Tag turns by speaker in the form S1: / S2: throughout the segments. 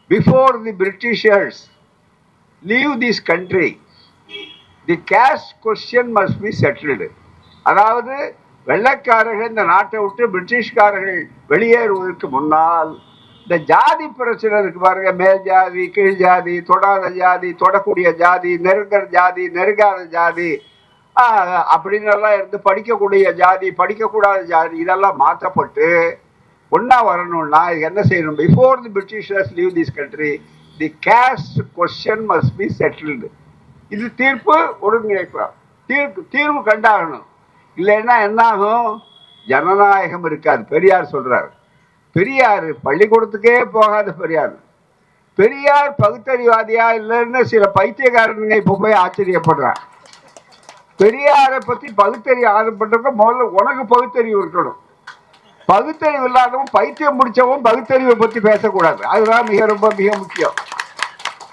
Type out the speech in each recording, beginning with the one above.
S1: before the Britishers leave this country, the caste question must be settled. அதாவது வெள்ளைக்காரர்கள் இந்த நாட்டை விட்டு பிரிட்டிஷ்காரர்கள் வெளியேறுவதற்கு முன்னால் இந்த ஜாதி பிரச்சனை இருக்கு பாருங்க, மேல் ஜாதி கீழ் ஜாதி, தொடாத ஜாதி தொடக்கூடிய ஜாதி, நெருங்குற ஜாதி நெருங்காத ஜாதி அப்படின்னு எல்லாம் இருந்து படிக்கக்கூடிய ஜாதி படிக்கக்கூடாத ஜாதி இதெல்லாம் மாற்றப்பட்டு ஒன்னா வரணும்னா என்ன செய்யணும்? Before the Britishers leave this country the caste question must be settled. இது தீர்ப்பு ஒருங்கிணைக்கலாம், தீர்வு கண்டாகணும். இல்லைன்னா என்ன ஆகும்? ஜனநாயகம் இருக்காது. பெரியார் சொல்றாரு, பெரியார் பள்ளிக்கூடத்துக்கே போகாத பெரியார். பெரியார் பகுத்தறிவாதியா இல்லைன்னு சில பைத்தியக்காரனுங்க இப்ப போய் ஆச்சரியப்படுறான். பெரியாரை பத்தி பகுத்தறிவு ஆதரப்பட்டவங்க முதல்ல உனக்கு பகுத்தறிவு இருக்கணும். பகுத்தறிவு இல்லாதவன் பைத்தியம் முடிச்சவன் பகுத்தறிவை பத்தி பேசக்கூடாது. அதுதான் ரொம்ப மிக முக்கியம்.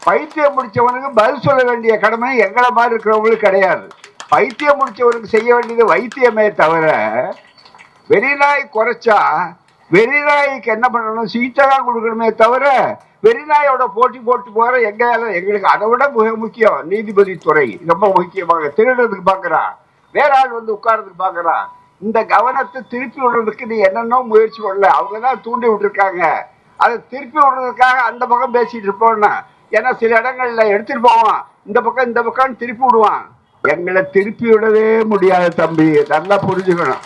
S1: பைத்தியம் முடிச்சவனுக்கு பதில் சொல்ல வேண்டிய கடமை எங்களை மாதிரி இருக்கிறவங்களுக்கு கிடையாது. பைத்தியம் முடிச்சவனுக்கு செய்ய வேண்டியது வைத்தியமே தவிர, வெறிநாய் குறைச்சா வெறிநாய்க்கு என்ன பண்ணணும்? சிகிச்சை தான் கொடுக்கணுமே தவிர வெறிநாயோட போட்டி போட்டு போற எங்களுக்கு அதை விட மிக முக்கியம் நீதிபதி துறை. ரொம்ப முக்கியமாக திருடுறதுக்கு பாக்குறான், வேற ஆள் வந்து உட்கார்றதுக்கு பாக்குறான். இந்த கவனத்தை திருப்பி விடுறதுக்கு நீ என்னென்ன முயற்சி பண்ணல, அவங்கதான் தூண்டி விட்டுருக்காங்க. அதை திருப்பி விடுறதுக்காக அந்த பக்கம் பேசிட்டு இருப்போம்னா, ஏன்னா சில இடங்கள்ல எடுத்துட்டு போவான், இந்த பக்கம் திருப்பி விடுவான். எங்களை திருப்பி விடவே முடியாது தம்பி, நல்லா புரிஞ்சுக்கணும்.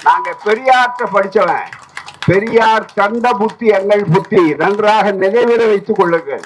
S1: நாங்க பெரியார்ட்ட படிச்சவன், பெரியார் தந்த புத்தி எங்கள் புத்தி, நன்றாக நினைவிட வைத்துக் கொள்ளுங்கள்.